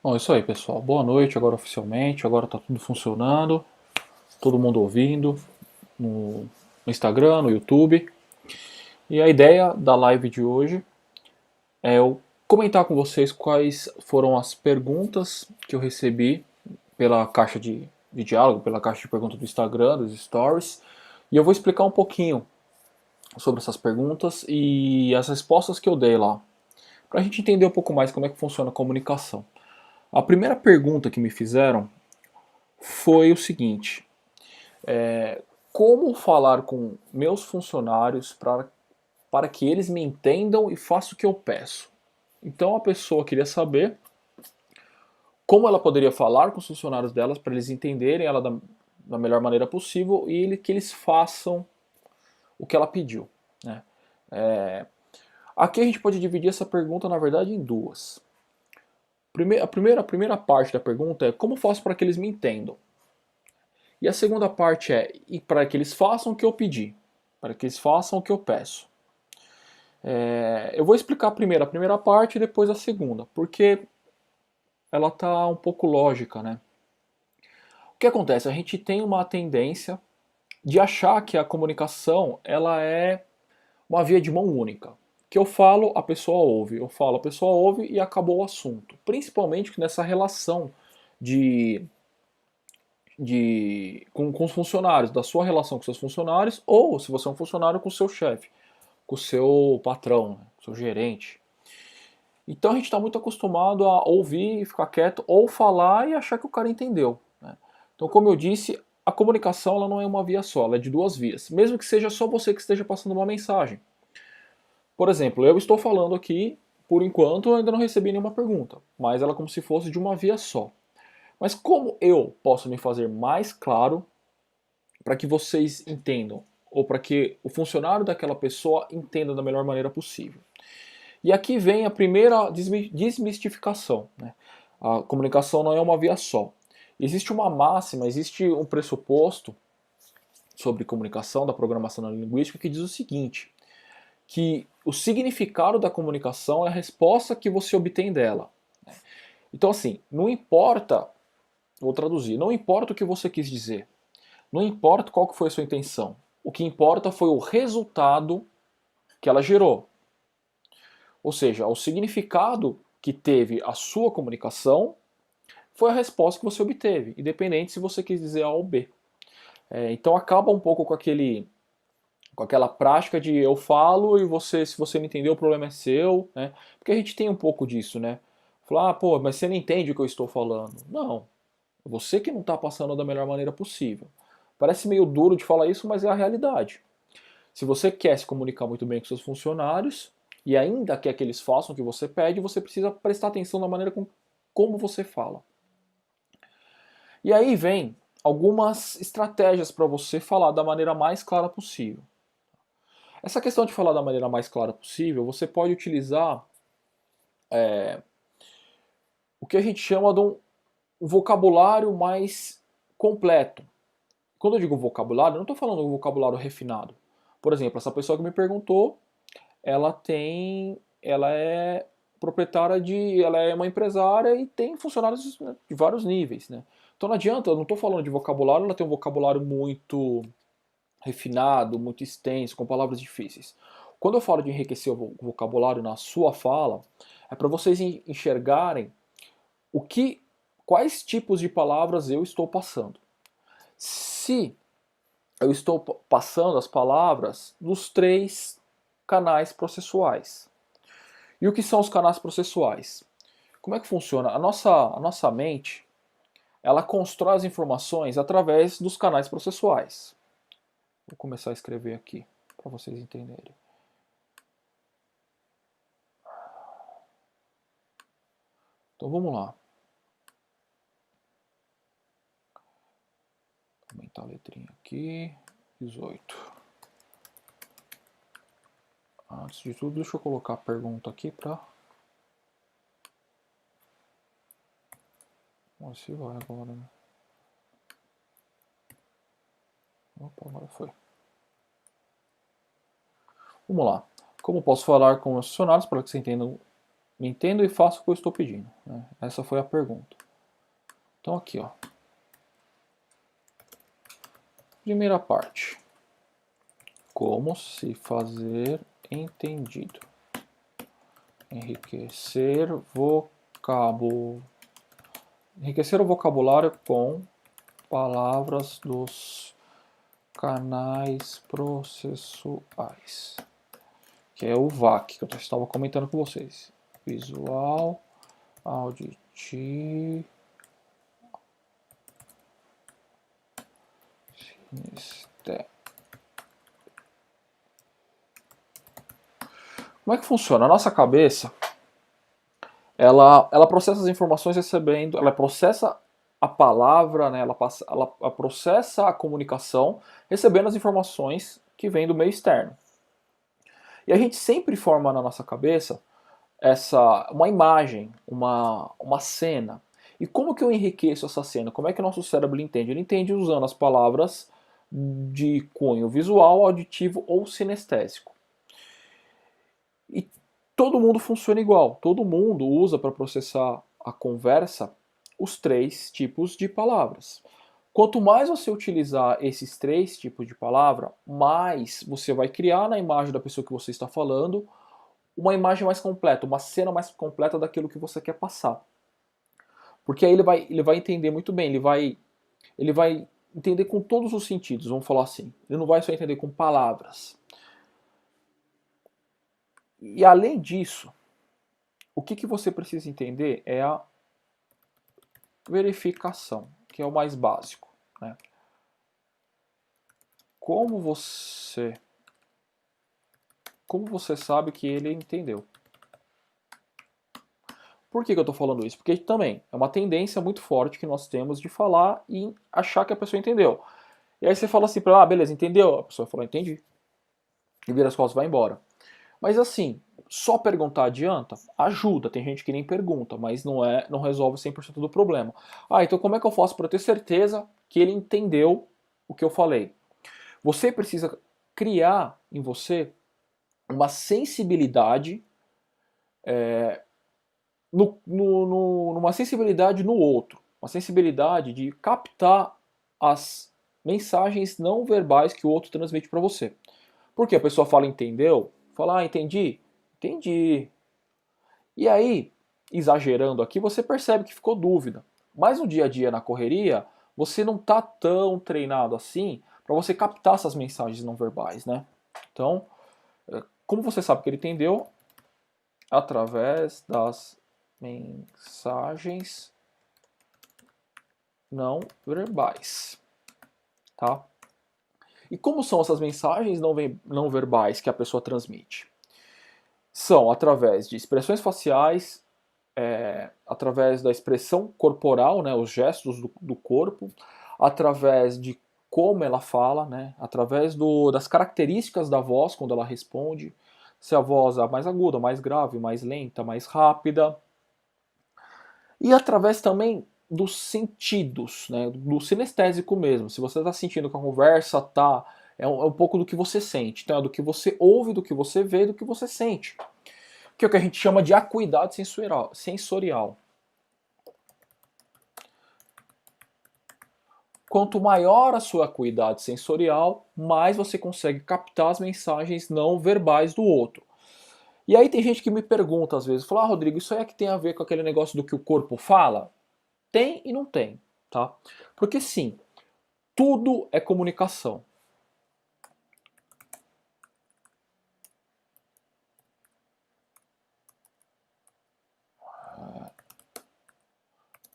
Bom, é isso aí, pessoal. Boa noite agora oficialmente. Agora tá tudo funcionando, todo mundo ouvindo no Instagram, no YouTube. E a ideia da live de hoje é eu comentar com vocês quais foram as perguntas que eu recebi pela caixa de diálogo, pela caixa de perguntas do Instagram, dos Stories. E eu vou explicar um pouquinho sobre essas perguntas e as respostas que eu dei lá, para a gente entender um pouco mais como é que funciona a comunicação. A primeira pergunta que me fizeram foi o seguinte: como falar com meus funcionários para que eles me entendam e façam o que eu peço? Então a pessoa queria saber como ela poderia falar com os funcionários delas para eles entenderem ela da melhor maneira possível e que eles façam o que ela pediu, né? Aqui a gente pode dividir essa pergunta, na verdade, em duas. A primeira parte da pergunta é como faço para que eles me entendam? E a segunda parte é e para que eles façam o que eu pedi, para que eles façam o que eu peço. Eu vou explicar primeiro a primeira parte e depois a segunda, porque ela está um pouco lógica, né? O que acontece? A gente tem uma tendência de achar que a comunicação ela é uma via de mão única. Que eu falo, a pessoa ouve. Eu falo, a pessoa ouve e acabou o assunto. Principalmente nessa relação de, com os funcionários, da sua relação com seus funcionários, ou se você é um funcionário com o seu chefe, com o seu patrão, com o seu gerente. Então a gente está muito acostumado a ouvir e ficar quieto, ou falar e achar que o cara entendeu, né? Então, como eu disse, a comunicação ela não é uma via só, ela é de duas vias. Mesmo que seja só você que esteja passando uma mensagem. Por exemplo, eu estou falando aqui, por enquanto eu ainda não recebi nenhuma pergunta, mas ela é como se fosse de uma via só. Mas como eu posso me fazer mais claro para que vocês entendam, ou para que o funcionário daquela pessoa entenda da melhor maneira possível? E aqui vem a primeira desmistificação, né? A comunicação não é uma via só. Existe uma máxima, existe um pressuposto sobre comunicação da programação neurolinguística que diz o seguinte, que o significado da comunicação é a resposta que você obtém dela. Então assim, não importa, vou traduzir, não importa o que você quis dizer, não importa qual que foi a sua intenção, o que importa foi o resultado que ela gerou. Ou seja, o significado que teve a sua comunicação foi a resposta que você obteve, independente se você quis dizer A ou B. Então acaba um pouco com aquela prática de eu falo e você, se você não entendeu, o problema é seu, né? Porque a gente tem um pouco disso, né? Falar, ah, pô, mas você não entende o que eu estou falando. Não, é você que não está passando da melhor maneira possível. Parece meio duro de falar isso, mas é a realidade. Se você quer se comunicar muito bem com seus funcionários e ainda quer que eles façam o que você pede, você precisa prestar atenção na maneira como você fala. E aí vem algumas estratégias para você falar da maneira mais clara possível. Essa questão de falar da maneira mais clara possível, você pode utilizar o que a gente chama de um vocabulário mais completo. Quando eu digo vocabulário, eu não estou falando um vocabulário refinado. Por exemplo, essa pessoa que me perguntou, ela é proprietária ela é uma empresária e tem funcionários, né, de vários níveis, né? Então não adianta, eu não estou falando de vocabulário, ela tem um vocabulário muito refinado, muito extenso, com palavras difíceis. Quando eu falo de enriquecer o vocabulário na sua fala, é para vocês enxergarem o que, quais tipos de palavras eu estou passando. Se eu estou passando as palavras nos três canais processuais. E o que são os canais processuais? Como é que funciona? A nossa mente, ela constrói as informações através dos canais processuais. Vou começar a escrever aqui para vocês entenderem. Então vamos lá. Vou aumentar a letrinha aqui. 18. Antes de tudo, deixa eu colocar a pergunta aqui para... Vamos ver se vai agora, né? Opa, agora foi. Vamos lá. Como posso falar com os funcionários para que você entenda Me entendo e faço o que eu estou pedindo, né? Essa foi a pergunta. Então aqui, ó. Primeira parte. Como se fazer entendido. Enriquecer o vocabulário com palavras dos canais processuais. Que é o VAC, que eu estava comentando com vocês. Visual, auditivo, sinestésico. Como é que funciona? A nossa cabeça, ela processa as informações recebendo, ela processa a palavra, né? ela processa a comunicação recebendo as informações que vêm do meio externo. E a gente sempre forma na nossa cabeça uma imagem, uma cena. E como que eu enriqueço essa cena? Como é que o nosso cérebro entende? Ele entende usando as palavras de cunho visual, auditivo ou sinestésico. E todo mundo funciona igual. Todo mundo usa para processar a conversa os 3 tipos de palavras. Quanto mais você utilizar esses 3 tipos de palavra, mais você vai criar na imagem da pessoa que você está falando uma imagem mais completa, uma cena mais completa daquilo que você quer passar. Porque aí ele vai entender muito bem, ele vai entender com todos os sentidos, vamos falar assim. Ele não vai só entender com palavras. E além disso, o que você precisa entender é a verificação, que é o mais básico, né? Como você sabe que ele entendeu? Por que eu estou falando isso? Porque também é uma tendência muito forte que nós temos de falar e achar que a pessoa entendeu. E aí você fala assim para ela, beleza, entendeu? A pessoa falou, entendi. E vira as costas e vai embora. Mas assim, só perguntar adianta? Ajuda, tem gente que nem pergunta, mas não resolve 100% do problema. Ah, então como é que eu faço para ter certeza que ele entendeu o que eu falei? Você precisa criar em você uma sensibilidade, numa sensibilidade no outro, uma sensibilidade de captar as mensagens não verbais que o outro transmite para você. Porque a pessoa fala entendeu, fala entendi, entendi. E aí, exagerando aqui, você percebe que ficou dúvida. Mas no dia a dia, na correria, você não está tão treinado assim para você captar essas mensagens não verbais, né? Então, como você sabe que ele entendeu? Através das mensagens não verbais, tá? E como são essas mensagens não verbais que a pessoa transmite? São através de expressões faciais, através da expressão corporal, né, os gestos do corpo, através de como ela fala, né, através das características da voz quando ela responde, se a voz é mais aguda, mais grave, mais lenta, mais rápida, e através também dos sentidos, né, do sinestésico mesmo. Se você está sentindo que a conversa é um pouco do que você sente, então é do que você ouve, do que você vê, do que você sente, que é o que a gente chama de acuidade sensorial. Quanto maior a sua acuidade sensorial, mais você consegue captar as mensagens não verbais do outro. E aí tem gente que me pergunta às vezes, fala, Rodrigo, isso aí é que tem a ver com aquele negócio do que o corpo fala? Tem e não tem, tá? Porque sim, tudo é comunicação.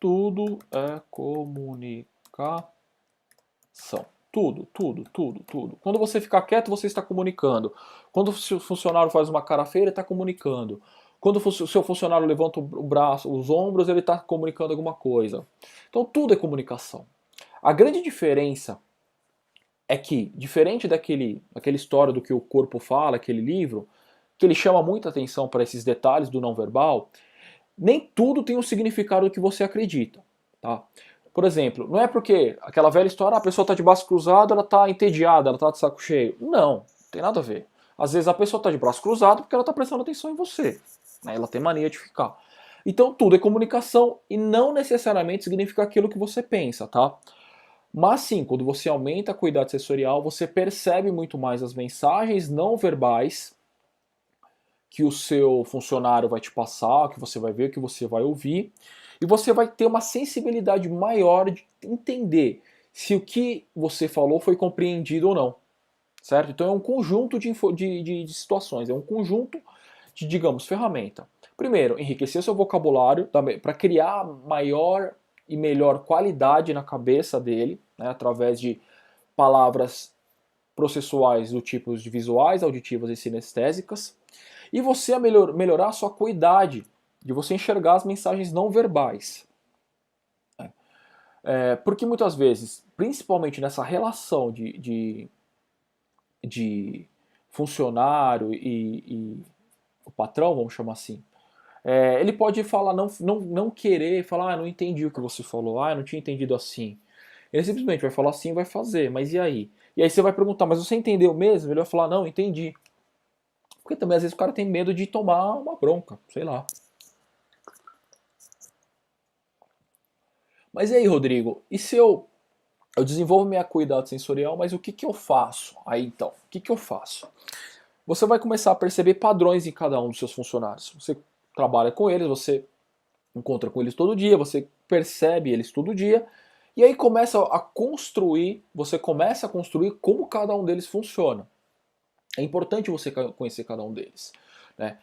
Tudo é comunicação. Tudo, tudo, tudo, tudo. Quando você fica quieto, você está comunicando. Quando o seu funcionário faz uma cara feia, ele está comunicando. Quando o seu funcionário levanta o braço, os ombros, ele está comunicando alguma coisa. Então tudo é comunicação. A grande diferença é que, diferente daquela história do que o corpo fala, aquele livro, que ele chama muita atenção para esses detalhes do não verbal, nem tudo tem o significado que você acredita. Tá? Por exemplo, não é porque aquela velha história, a pessoa está de braço cruzado, ela está entediada, ela está de saco cheio. Não, não tem nada a ver. Às vezes a pessoa está de braço cruzado porque ela está prestando atenção em você. né? Ela tem mania de ficar. Então tudo é comunicação e não necessariamente significa aquilo que você pensa, tá? Mas sim, quando você aumenta a acuidade sensorial, você percebe muito mais as mensagens não verbais que o seu funcionário vai te passar, que você vai ver, que você vai ouvir, e você vai ter uma sensibilidade maior de entender se o que você falou foi compreendido ou não, certo? Então é um conjunto de situações, é um conjunto de, digamos, ferramenta. Primeiro, enriquecer seu vocabulário para criar maior e melhor qualidade na cabeça dele, né, através de palavras processuais do tipo de visuais, auditivas e sinestésicas. E você a melhorar a sua acuidade, de você enxergar as mensagens não verbais. Porque muitas vezes, principalmente nessa relação de funcionário e o patrão, vamos chamar assim, ele pode falar, não querer, falar, não entendi o que você falou, não tinha entendido assim. Ele simplesmente vai falar assim e vai fazer, mas e aí? E aí você vai perguntar, mas você entendeu mesmo? Ele vai falar, não, entendi. Porque também às vezes o cara tem medo de tomar uma bronca, sei lá. Mas e aí, Rodrigo, e se eu desenvolvo minha acuidade sensorial, mas o que eu faço? Aí então, o que eu faço? Você vai começar a perceber padrões em cada um dos seus funcionários. Você trabalha com eles, você encontra com eles todo dia, você percebe eles todo dia, e aí você começa a construir como cada um deles funciona. É importante você conhecer cada um deles, né?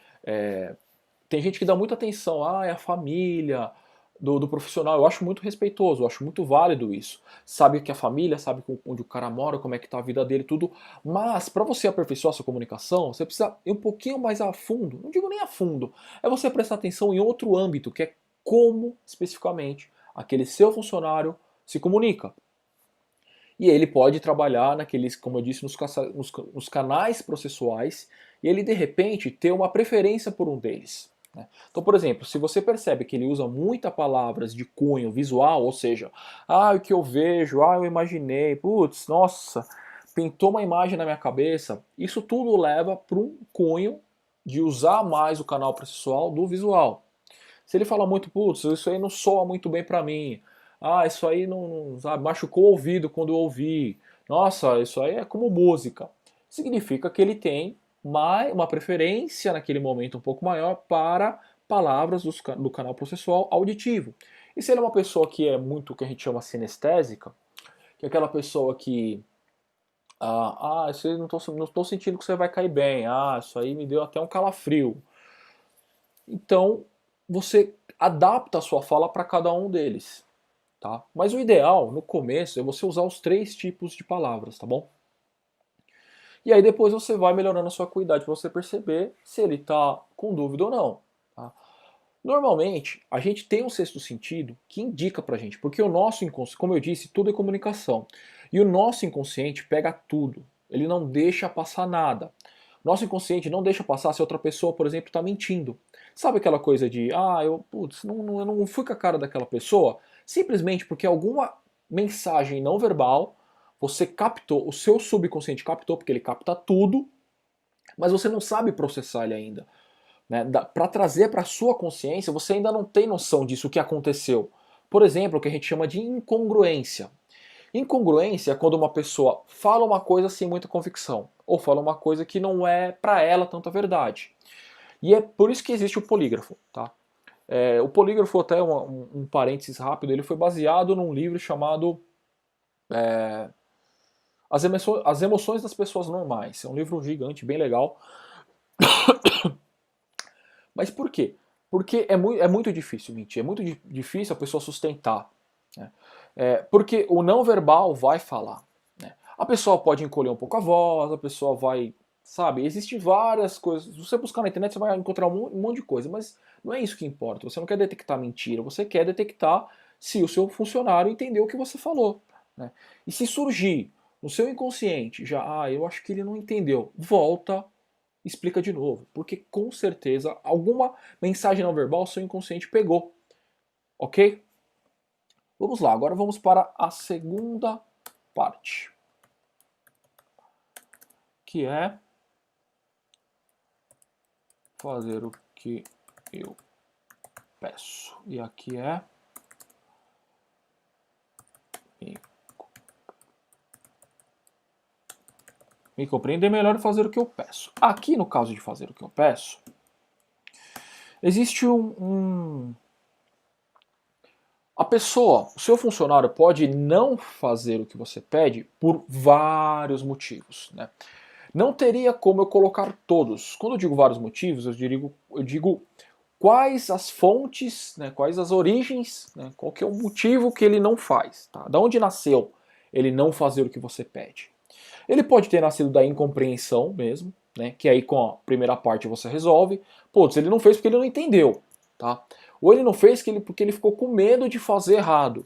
Tem gente que dá muita atenção, é a família do profissional. Eu acho muito respeitoso, eu acho muito válido isso. Sabe que a família, sabe onde o cara mora, como é que tá a vida dele, tudo. Mas para você aperfeiçoar a sua comunicação, você precisa ir um pouquinho mais a fundo. Não digo nem a fundo. É você prestar atenção em outro âmbito, que é como especificamente aquele seu funcionário se comunica. E ele pode trabalhar naqueles, como eu disse, nos canais processuais, e ele de repente ter uma preferência por um deles, né? Então, por exemplo, se você percebe que ele usa muitas palavras de cunho visual, ou seja, o que eu vejo, eu imaginei, putz, nossa, pintou uma imagem na minha cabeça, isso tudo leva para um cunho de usar mais o canal processual do visual. Se ele fala muito, putz, isso aí não soa muito bem para mim. Isso aí não, sabe, machucou o ouvido quando eu ouvi. Nossa, isso aí é como música. Significa que ele tem uma preferência naquele momento um pouco maior para palavras do canal processual auditivo. E se ele é uma pessoa que é muito o que a gente chama sinestésica, que é aquela pessoa que isso aí não tô sentindo que você vai cair bem. Isso aí me deu até um calafrio. Então, você adapta a sua fala para cada um deles, tá? Mas o ideal, no começo, é você usar os 3 tipos de palavras, tá bom? E aí depois você vai melhorando a sua acuidade para você perceber se ele está com dúvida ou não, tá? Normalmente, a gente tem um sexto sentido que indica pra gente, porque o nosso inconsciente, como eu disse, tudo é comunicação. E o nosso inconsciente pega tudo, ele não deixa passar nada. Nosso inconsciente não deixa passar se outra pessoa, por exemplo, está mentindo. Sabe aquela coisa de, eu não fui com a cara daquela pessoa? Simplesmente porque alguma mensagem não verbal você captou, o seu subconsciente captou, porque ele capta tudo, mas você não sabe processar ele ainda, né? Para trazer para a sua consciência, você ainda não tem noção disso, o que aconteceu. Por exemplo, o que a gente chama de incongruência. Incongruência é quando uma pessoa fala uma coisa sem muita convicção, ou fala uma coisa que não é para ela tanta verdade. E é por isso que existe o polígrafo, tá? O polígrafo, até um parênteses rápido, ele foi baseado num livro chamado As Emoções das Pessoas Normais. É um livro gigante, bem legal. Mas por quê? Porque é muito difícil mentir, é muito difícil a pessoa sustentar, né? Porque o não verbal vai falar, né? A pessoa pode encolher um pouco a voz, a pessoa vai, sabe, existem várias coisas. Se você buscar na internet, você vai encontrar um monte de coisa, mas não é isso que importa. Você não quer detectar mentira, você quer detectar se o seu funcionário entendeu o que você falou, né? E se surgir no seu inconsciente já, eu acho que ele não entendeu, volta, explica de novo, porque com certeza alguma mensagem não verbal seu inconsciente pegou, ok? Vamos lá, agora vamos para a segunda parte, que é fazer o que eu peço. E aqui é me compreender melhor e fazer o que eu peço. Aqui no caso de fazer o que eu peço, existe a pessoa, o seu funcionário pode não fazer o que você pede por vários motivos, né? Não teria como eu colocar todos. Quando eu digo vários motivos, eu digo quais as fontes, né, quais as origens, né, qual que é o motivo que ele não faz. Tá? Da onde nasceu ele não fazer o que você pede? Ele pode ter nascido da incompreensão mesmo, né, que aí com a primeira parte você resolve. Putz, ele não fez porque ele não entendeu. Tá? Ou ele não fez porque ele ficou com medo de fazer errado.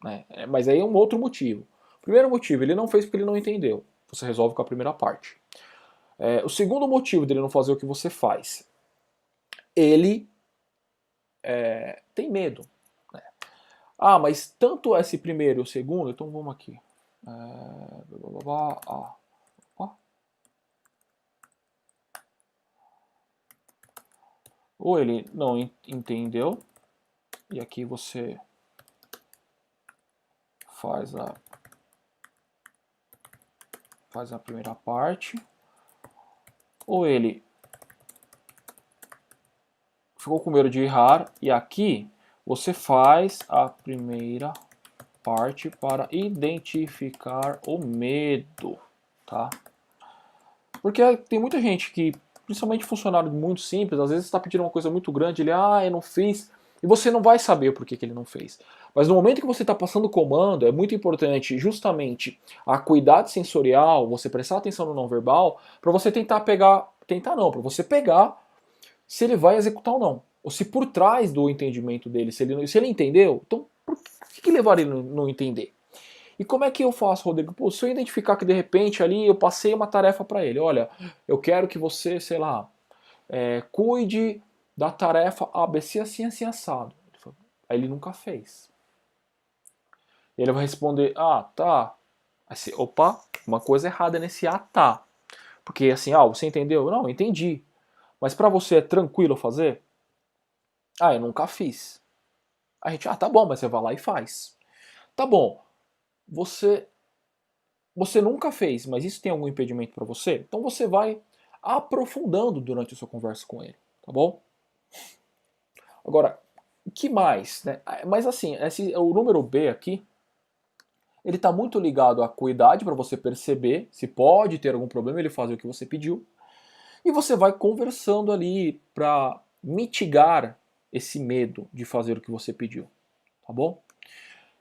Né? Mas aí é um outro motivo. Primeiro motivo, ele não fez porque ele não entendeu. Você resolve com a primeira parte. O segundo motivo dele não fazer o que você faz, ele tem medo. Né? Ah, mas tanto esse primeiro e o segundo, então vamos aqui. Ou ele não entendeu, e aqui você faz a primeira parte, ou ele ficou com medo de errar, e aqui você faz a primeira parte para identificar o medo, tá? Porque tem muita gente que, principalmente funcionário muito simples, às vezes está pedindo uma coisa muito grande, ele, eu não fiz, e você não vai saber por que ele não fez. Mas no momento que você está passando o comando, é muito importante justamente a acuidade sensorial, você prestar atenção no não verbal, para você para você pegar se ele vai executar ou não. Ou se por trás do entendimento dele, se ele entendeu, então por que levaria ele a não entender? E como é que eu faço, Rodrigo? Pô, se eu identificar que de repente ali eu passei uma tarefa para ele, olha, eu quero que você, sei lá, cuide da tarefa ABC assim, assim, assado. Aí ele nunca fez. Ele vai responder, tá. Aí você, opa, uma coisa errada nesse tá. Porque assim, você entendeu? Não, entendi. Mas para você é tranquilo fazer? Eu nunca fiz. A gente, tá bom, mas você vai lá e faz. Tá bom, você nunca fez, mas isso tem algum impedimento para você? Então você vai aprofundando durante a sua conversa com ele, tá bom? Agora, o que mais? Né? Mas assim, o número B aqui, ele está muito ligado à acuidade para você perceber se pode ter algum problema ele fazer o que você pediu. E você vai conversando ali para mitigar esse medo de fazer o que você pediu, tá bom?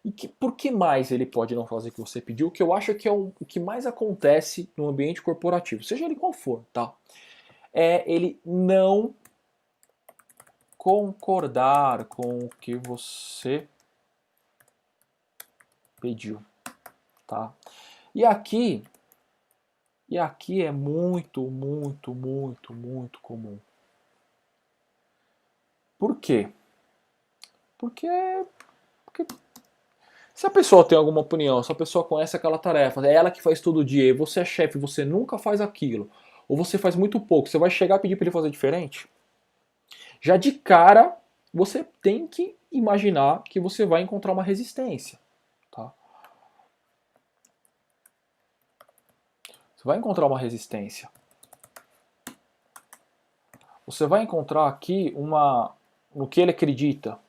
E por que mais ele pode não fazer o que você pediu? Que eu acho que é o que mais acontece no ambiente corporativo, seja ele qual for, tá? É ele não concordar com o que você pediu, tá? E aqui é muito, muito, muito, muito comum. Por quê? Porque se a pessoa tem alguma opinião, se a pessoa conhece aquela tarefa, é ela que faz todo dia, e você é chefe, você nunca faz aquilo, ou você faz muito pouco, você vai chegar e pedir para ele fazer diferente? Já de cara, você tem que imaginar que você vai encontrar uma resistência. Tá? Você vai encontrar uma resistência. Você vai encontrar aqui no que ele acredita.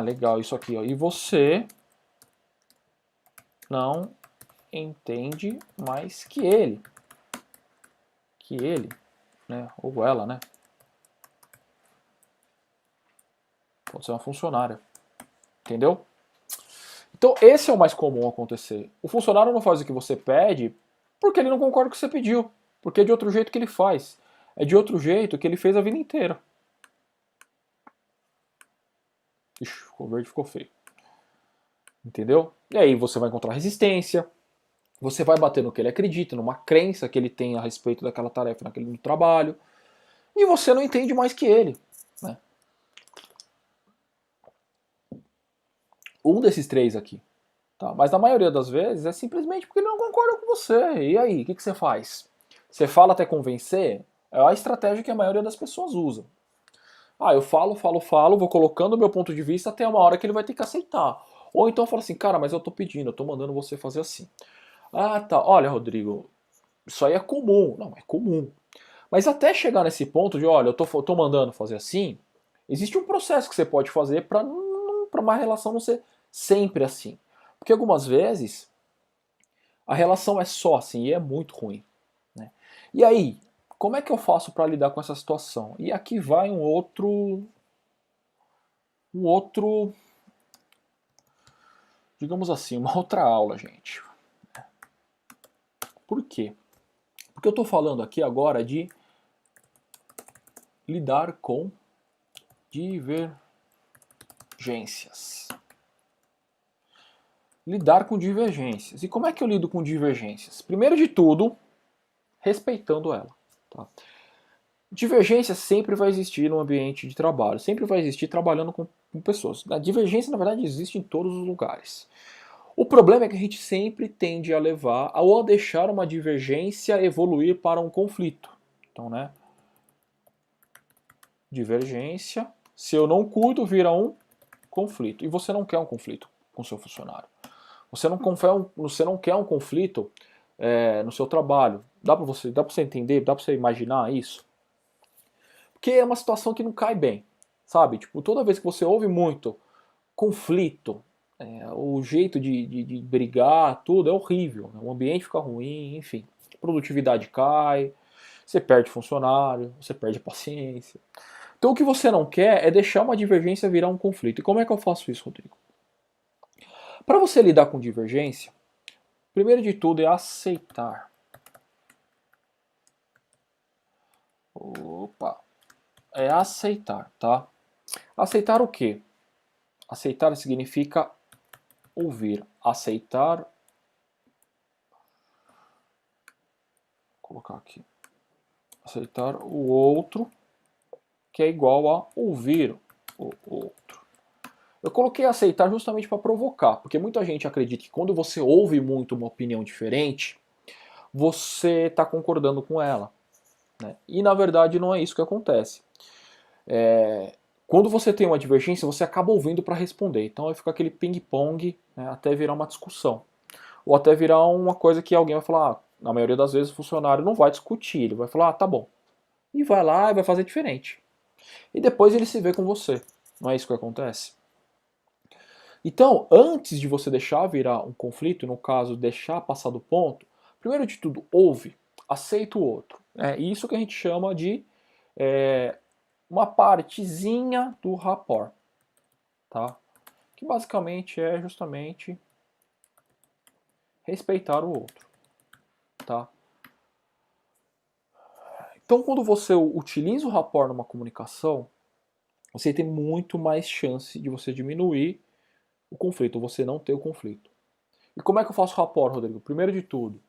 Legal, isso aqui. Ó. E você não entende mais que ele. Que ele, né? Ou ela, né? Pode ser uma funcionária. Entendeu? Então esse é o mais comum acontecer. O funcionário não faz o que você pede porque ele não concorda com o que você pediu. Porque é de outro jeito que ele faz. É de outro jeito que ele fez a vida inteira. Ixi, ficou verde, ficou feio. Entendeu? E aí você vai encontrar resistência, você vai bater no que ele acredita, numa crença que ele tem a respeito daquela tarefa naquele trabalho, e você não entende mais que ele. Né? Um desses três aqui. Tá? Mas na maioria das vezes é simplesmente porque ele não concorda com você. E aí, o que você faz? Você fala até convencer, é a estratégia que a maioria das pessoas usa. Eu falo, vou colocando o meu ponto de vista até uma hora que ele vai ter que aceitar. Ou então fala assim, cara, mas eu tô pedindo, eu tô mandando você fazer assim. Ah, tá, olha, Rodrigo, isso aí é comum. Não, é comum. Mas até chegar nesse ponto de, olha, eu tô mandando fazer assim, existe um processo que você pode fazer para uma relação não ser sempre assim. Porque algumas vezes a relação é só assim e é muito ruim. Né? E aí, como é que eu faço para lidar com essa situação? E aqui vai um outro, digamos assim, uma outra aula, gente. Por quê? Porque eu estou falando aqui agora de lidar com divergências. Lidar com divergências. E como é que eu lido com divergências? Primeiro de tudo, respeitando ela. Tá? Divergência sempre vai existir no ambiente de trabalho, sempre vai existir trabalhando com pessoas. A divergência, na verdade, existe em todos os lugares. O problema é que a gente sempre tende a levar ou a deixar uma divergência evoluir para um conflito. Então, né? Divergência, se eu não cuido, vira um conflito. E você não quer um conflito com seu funcionário. Você não quer um conflito no seu trabalho. Dá para você entender? Dá para você imaginar isso? Porque é uma situação que não cai bem, sabe? Tipo, toda vez que você ouve muito conflito, o jeito de brigar, tudo é horrível. Né? O ambiente fica ruim, enfim. A produtividade cai, você perde funcionário, você perde paciência. Então o que você não quer é deixar uma divergência virar um conflito. E como é que eu faço isso, Rodrigo? Para você lidar com divergência, primeiro de tudo é aceitar. Opa! É aceitar, tá? Aceitar o quê? Aceitar significa ouvir. Aceitar. Vou colocar aqui. Aceitar o outro, que é igual a ouvir o outro. Eu coloquei aceitar justamente para provocar, porque muita gente acredita que quando você ouve muito uma opinião diferente, você está concordando com ela. Né? E na verdade não é isso que acontece. Quando você tem uma divergência, você acaba ouvindo para responder. Então vai ficar aquele ping-pong, né, até virar uma discussão. Ou até virar uma coisa que alguém vai falar, na maioria das vezes o funcionário não vai discutir, ele vai falar, tá bom. E vai lá e vai fazer diferente. E depois ele se vê com você. Não é isso que acontece? Então, antes de você deixar virar um conflito, no caso, deixar passar do ponto, primeiro de tudo, ouve, aceita o outro. É isso que a gente chama de uma partezinha do rapport, tá? Que basicamente é justamente respeitar o outro, tá? Então, quando você utiliza o rapport numa comunicação, você tem muito mais chance de você diminuir o conflito, você não ter o conflito. E como é que eu faço rapport, Rodrigo? Primeiro de tudo,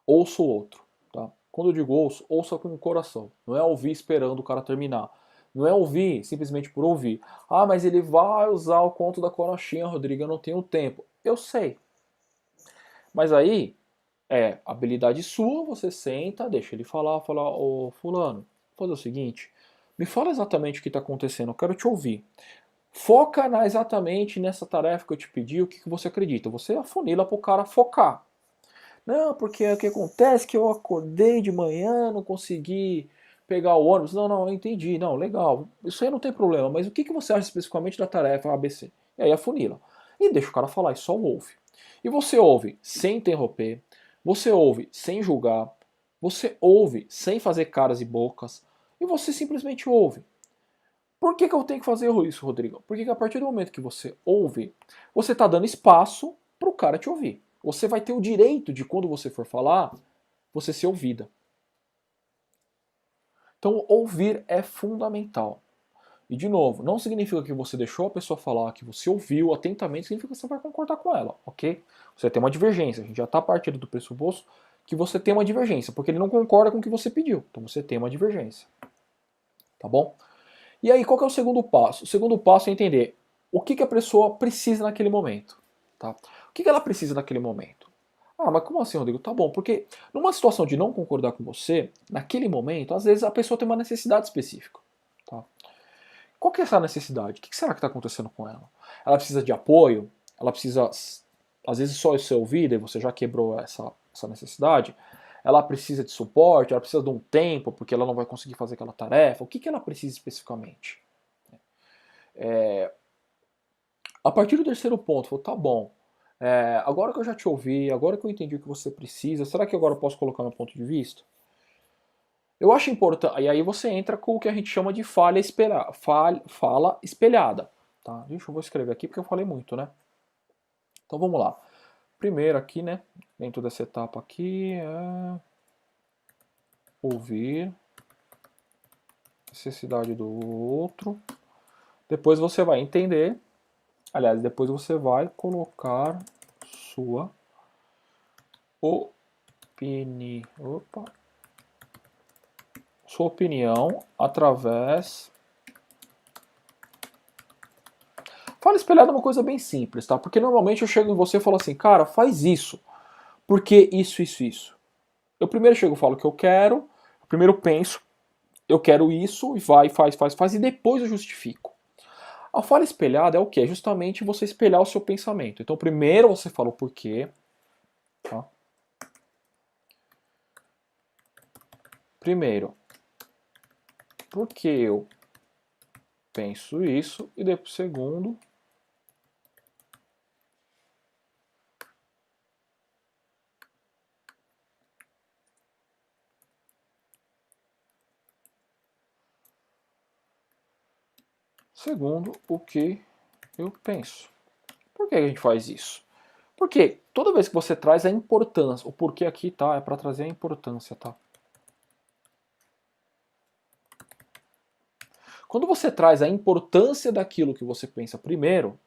ouça o outro. Tá? Quando eu digo ouço, ouça com o coração. Não é ouvir esperando o cara terminar. Não é ouvir simplesmente por ouvir. Ah, mas ele vai usar o conto da carochinha, Rodrigo, eu não tenho tempo. Eu sei. Mas aí, habilidade sua, você senta, deixa ele falar, ô fulano, vou fazer o seguinte, me fala exatamente o que está acontecendo, eu quero te ouvir. Foca exatamente nessa tarefa que eu te pedi, o que você acredita. Você afunila para o cara focar. Não, porque o que acontece é que eu acordei de manhã, não consegui pegar o ônibus. Não, eu entendi. Não, legal. Isso aí não tem problema. Mas o que você acha especificamente da tarefa ABC? E aí afunila. E deixa o cara falar e só ouve. E você ouve sem interromper. Você ouve sem julgar. Você ouve sem fazer caras e bocas. E você simplesmente ouve. Por que eu tenho que fazer isso, Rodrigo? Porque a partir do momento que você ouve, você está dando espaço para o cara te ouvir. Você vai ter o direito de, quando você for falar, você ser ouvida. Então, ouvir é fundamental. E, de novo, não significa que você deixou a pessoa falar, que você ouviu atentamente, significa que você vai concordar com ela, ok? Você tem uma divergência. A gente já está partindo do pressuposto que você tem uma divergência, porque ele não concorda com o que você pediu. Então, você tem uma divergência. Tá bom? E aí, qual que é o segundo passo? O segundo passo é entender o que a pessoa precisa naquele momento. Tá? O que ela precisa naquele momento? Ah, mas como assim, Rodrigo? Tá bom, porque numa situação de não concordar com você, naquele momento, às vezes a pessoa tem uma necessidade específica. Tá? Qual que é essa necessidade? O que será que está acontecendo com ela? Ela precisa de apoio? Ela precisa, às vezes, só ser ouvida e você já quebrou essa necessidade? Ela precisa de suporte? Ela precisa de um tempo porque ela não vai conseguir fazer aquela tarefa? O que ela precisa especificamente? A partir do terceiro ponto, falou, tá bom, agora que eu já te ouvi, agora que eu entendi o que você precisa, será que agora eu posso colocar meu ponto de vista? Eu acho importante, e aí você entra com o que a gente chama de fala espelhada. Tá? Deixa eu vou escrever aqui porque eu falei muito, né? Então vamos lá. Primeiro aqui, né? Dentro dessa etapa aqui, ouvir, necessidade do outro. Depois você vai entender, aliás, depois você vai colocar sua opinião através. Fala espelhado é uma coisa bem simples, tá? Porque normalmente eu chego em você e falo assim, cara, faz isso. Porque isso, isso, isso. Eu primeiro chego e falo o que eu quero, eu primeiro penso, eu quero isso, e vai, faz, e depois eu justifico. A fala espelhada é o quê? É justamente você espelhar o seu pensamento. Então primeiro você fala o porquê, tá? Primeiro, porque eu penso isso, e depois segundo, o que eu penso. Por que a gente faz isso? Porque toda vez que você traz a importância, o porquê aqui, tá? É para trazer a importância, tá? Quando você traz a importância daquilo que você pensa primeiro,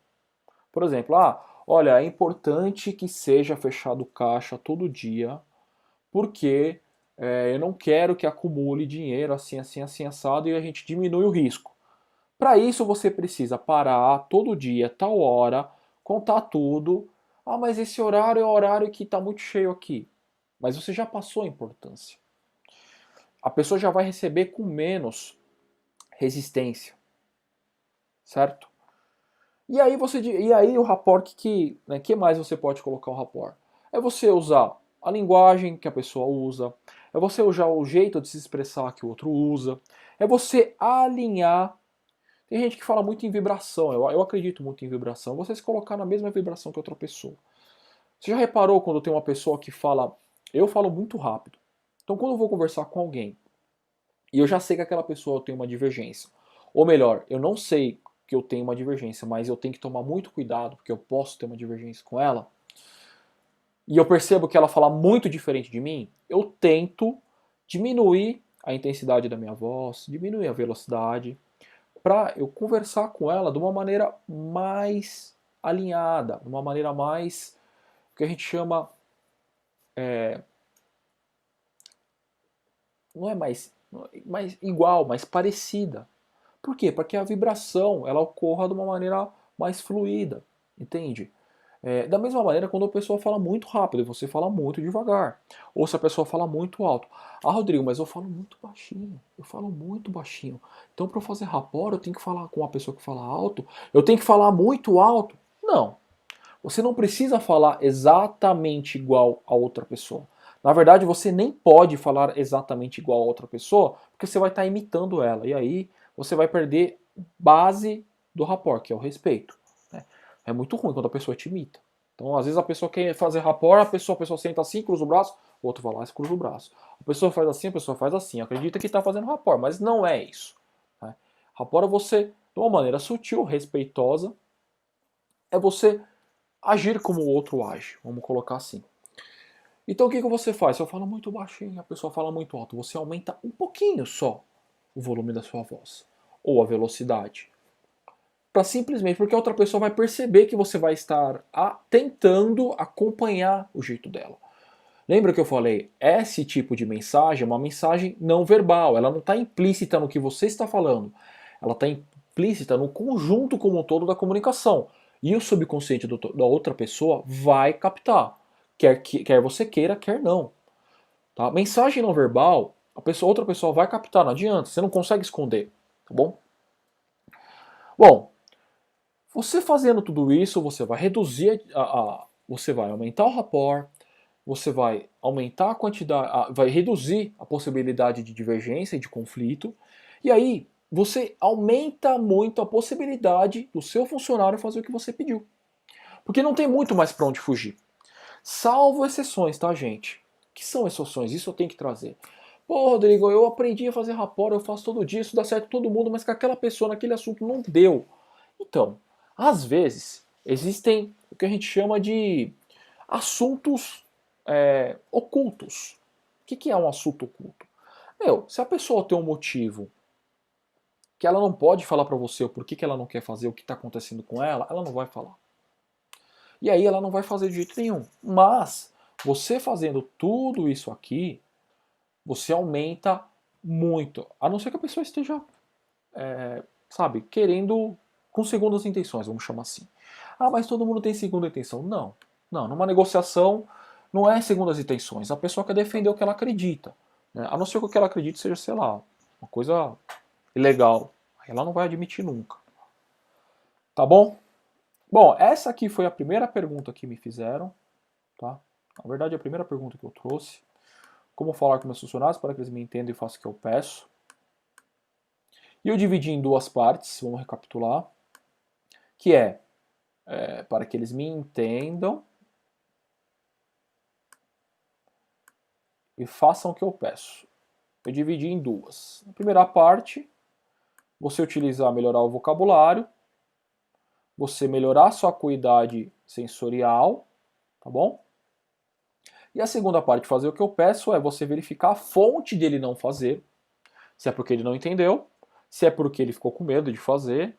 por exemplo, olha, é importante que seja fechado caixa todo dia, porque eu não quero que acumule dinheiro assim, assim, assim, assado e a gente diminui o risco. Para isso você precisa parar todo dia, tal hora, contar tudo. Ah, mas esse horário é o horário que está muito cheio aqui. Mas você já passou a importância. A pessoa já vai receber com menos resistência, certo? E aí o rapport que mais você pode colocar o rapport? É você usar a linguagem que a pessoa usa, é você usar o jeito de se expressar que o outro usa, é você alinhar. Tem gente que fala muito em vibração, eu acredito muito em vibração. Você se colocar na mesma vibração que outra pessoa. Você já reparou quando tem uma pessoa que fala. Eu falo muito rápido. Então quando eu vou conversar com alguém e eu já sei que aquela pessoa tem uma divergência, ou melhor, eu não sei que eu tenho uma divergência, mas eu tenho que tomar muito cuidado porque eu posso ter uma divergência com ela, e eu percebo que ela fala muito diferente de mim, eu tento diminuir a intensidade da minha voz, diminuir a velocidade, para eu conversar com ela de uma maneira mais alinhada, de uma maneira mais, o que a gente chama, não é mais igual, mais parecida. Por quê? Para que a vibração ela ocorra de uma maneira mais fluida, entende? Da mesma maneira quando a pessoa fala muito rápido e você fala muito devagar. Ou se a pessoa fala muito alto. Ah, Rodrigo, mas eu falo muito baixinho. Eu falo muito baixinho. Então, para eu fazer rapport, eu tenho que falar com uma pessoa que fala alto. Eu tenho que falar muito alto. Não. Você não precisa falar exatamente igual a outra pessoa. Na verdade, você nem pode falar exatamente igual a outra pessoa, porque você vai estar imitando ela. E aí você vai perder base do rapport, que é o respeito. Né? É muito ruim quando a pessoa te imita. Então, às vezes a pessoa quer fazer rapport, a pessoa senta assim, cruza o braço, o outro vai lá e cruza o braço. A pessoa faz assim, a pessoa faz assim. Acredita que está fazendo rapport, mas não é isso. Né? Rapport é você, de uma maneira sutil, respeitosa, é você agir como o outro age, vamos colocar assim. Então o que você faz? Se eu falo muito baixinho, a pessoa fala muito alto, você aumenta um pouquinho só o volume da sua voz, ou a velocidade. Para simplesmente, porque a outra pessoa vai perceber que você vai estar tentando acompanhar o jeito dela. Lembra que eu falei? Esse tipo de mensagem é uma mensagem não verbal, ela não está implícita no que você está falando, ela está implícita no conjunto como um todo da comunicação. E o subconsciente da outra pessoa vai captar. quer você queira, quer não. Tá? Mensagem não verbal, outra pessoa vai captar, não adianta, você não consegue esconder, tá bom? Bom, você fazendo tudo isso, você vai reduzir você vai aumentar o rapport, você vai aumentar a quantidade, vai reduzir a possibilidade de divergência e de conflito, e aí você aumenta muito a possibilidade do seu funcionário fazer o que você pediu. Porque não tem muito mais para onde fugir. Salvo exceções, tá, gente? Que são exceções? Isso eu tenho que trazer. Pô, Rodrigo, eu aprendi a fazer rapport, eu faço todo dia, isso dá certo com todo mundo, mas com aquela pessoa naquele assunto não deu. Então, às vezes, existem o que a gente chama de assuntos ocultos. O que é um assunto oculto? Se a pessoa tem um motivo que ela não pode falar para você o porquê que ela não quer fazer, o que está acontecendo com ela não vai falar. E aí ela não vai fazer de jeito nenhum. Mas, você fazendo tudo isso aqui, você aumenta muito. A não ser que a pessoa esteja, sabe, querendo com segundas intenções, vamos chamar assim. Ah, mas todo mundo tem segunda intenção. Não. Não, numa negociação não é segundas intenções. A pessoa quer defender o que ela acredita. Né? A não ser que o que ela acredite seja, sei lá, uma coisa ilegal. Aí ela não vai admitir nunca. Tá bom? Bom, essa aqui foi a primeira pergunta que me fizeram. Tá? Na verdade, a primeira pergunta que eu trouxe. Como falar com meus funcionários para que eles me entendam e façam o que eu peço. E eu dividi em duas partes, vamos recapitular. Que para que eles me entendam e façam o que eu peço. Eu dividi em duas. Na primeira parte, você utilizar, melhorar o vocabulário, você melhorar sua acuidade sensorial, tá bom? E a segunda parte, fazer o que eu peço, é você verificar a fonte dele não fazer, se é porque ele não entendeu, se é porque ele ficou com medo de fazer,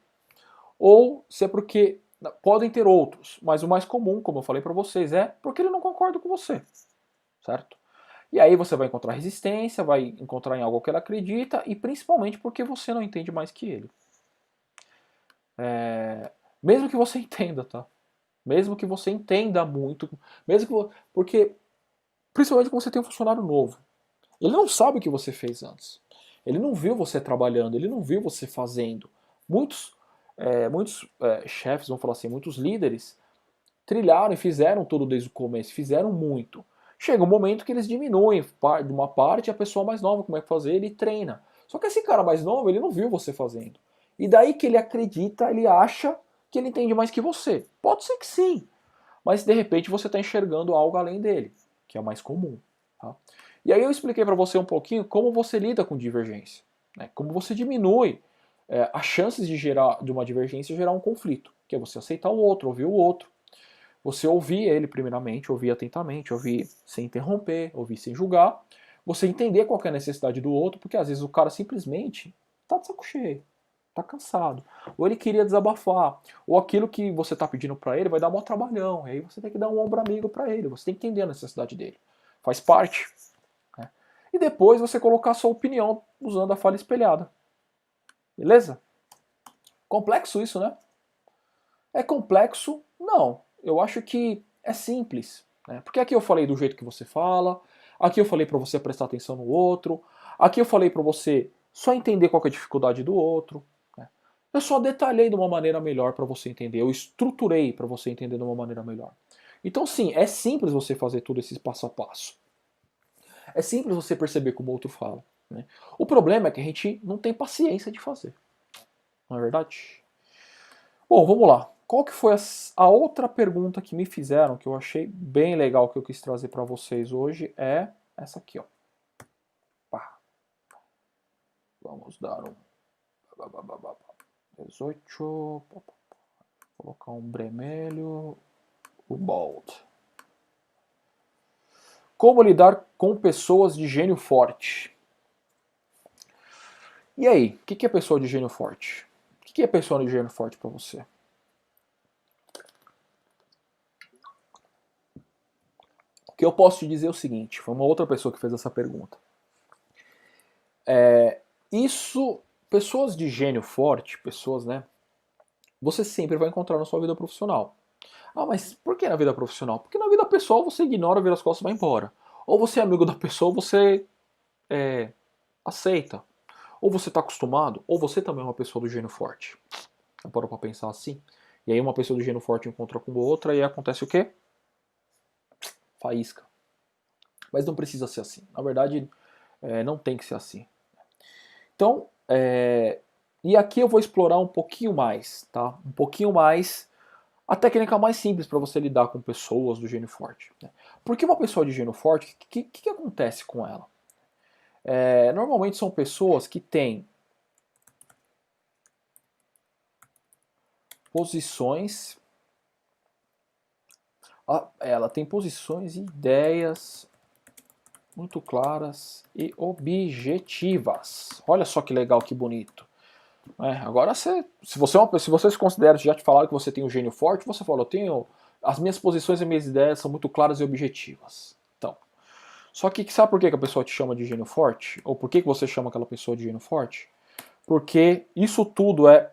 ou se é porque podem ter outros, mas o mais comum, como eu falei para vocês, é porque ele não concorda com você, certo? E aí você vai encontrar resistência, vai encontrar em algo que ele acredita e principalmente porque você não entende mais que ele. Mesmo que você entenda, tá? Mesmo que você entenda muito, porque principalmente quando você tem um funcionário novo, ele não sabe o que você fez antes. Ele não viu você trabalhando, ele não viu você fazendo. Muitos chefes, vamos falar assim, muitos líderes trilharam e fizeram tudo desde o começo, fizeram muito. Chega um momento que eles diminuem de uma parte e a pessoa mais nova, como é que fazer, ele treina. Só que esse cara mais novo, ele não viu você fazendo. E daí que ele acredita, ele acha que ele entende mais que você. Pode ser que sim, mas de repente você está enxergando algo além dele, que é o mais comum. Tá? E aí eu expliquei para você um pouquinho como você lida com divergência, né? Como você diminui as chances de uma divergência gerar um conflito, que é você aceitar o outro, ouvir o outro. Você ouvir ele primeiramente, ouvir atentamente, ouvir sem interromper, ouvir sem julgar. Você entender qual é a necessidade do outro, porque às vezes o cara simplesmente tá de saco cheio, tá cansado. Ou ele queria desabafar, ou aquilo que você tá pedindo para ele vai dar um trabalhão. E aí você tem que dar um ombro amigo para ele, você tem que entender a necessidade dele. Faz parte. Né? E depois você colocar a sua opinião usando a fala espelhada. Beleza? Complexo isso, né? É complexo? Não. Eu acho que é simples. Né? Porque aqui eu falei do jeito que você fala, aqui eu falei para você prestar atenção no outro, aqui eu falei para você só entender qual é a dificuldade do outro. Né? Eu só detalhei de uma maneira melhor para você entender, eu estruturei para você entender de uma maneira melhor. Então sim, é simples você fazer tudo esse passo a passo. É simples você perceber como o outro fala. Né? O problema é que a gente não tem paciência de fazer. Não é verdade? Bom, vamos lá. Qual que foi a outra pergunta que me fizeram, que eu achei bem legal, que eu quis trazer para vocês hoje, é essa aqui, ó. Pá. Vamos dar um 18, colocar um vermelho, o bold. Como lidar com pessoas de gênio forte? E aí, o que é pessoa de gênio forte? O que é pessoa de gênio forte para você? O que eu posso te dizer é o seguinte, foi uma outra pessoa que fez essa pergunta. Pessoas de gênio forte, pessoas, né? Você sempre vai encontrar na sua vida profissional. Ah, mas por que na vida profissional? Porque na vida pessoal você ignora, vira as costas e vai embora. Ou você é amigo da pessoa, você aceita. Ou você está acostumado, ou você também é uma pessoa do gênio forte. Já parou pra pensar assim? E aí uma pessoa do gênio forte encontra com outra e acontece o quê? Faísca. Mas não precisa ser assim. Na verdade, não tem que ser assim. Então, e aqui eu vou explorar um pouquinho mais, tá? Um pouquinho mais a técnica mais simples para você lidar com pessoas do gênio forte. Né? Porque uma pessoa de gênio forte, o que acontece com ela? Normalmente são pessoas que têm posições, ela tem posições e ideias muito claras e objetivas. Olha só que legal, que bonito. Agora, se você se você se considera, já te falaram que você tem um gênio forte, você fala, eu tenho as minhas posições e minhas ideias são muito claras e objetivas. Então, só que sabe por que a pessoa te chama de gênio forte? Ou por que você chama aquela pessoa de gênio forte? Porque isso tudo é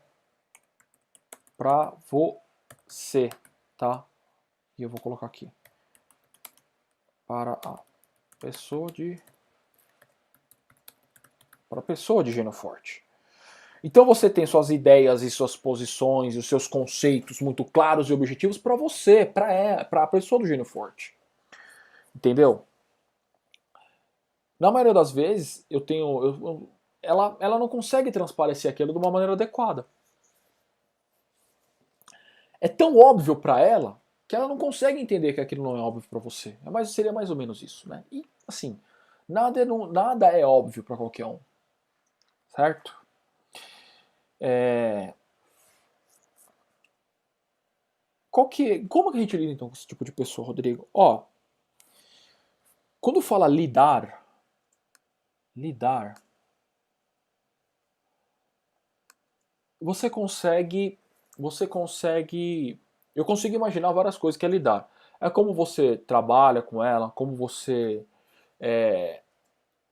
pra você, tá? E eu vou colocar aqui. Para a pessoa de... Para a pessoa de gênio forte. Então você tem suas ideias e suas posições e os seus conceitos muito claros e objetivos para você, para a pessoa do gênio forte. Entendeu? Na maioria das vezes, ela não consegue transparecer aquilo de uma maneira adequada. É tão óbvio para ela que ela não consegue entender que aquilo não é óbvio para você. Seria mais ou menos isso, né? E assim, nada é óbvio para qualquer um, certo? Como que a gente lida então com esse tipo de pessoa, Rodrigo? Quando fala lidar, você consegue, eu consigo imaginar várias coisas que é lidar. É como você trabalha com ela, é,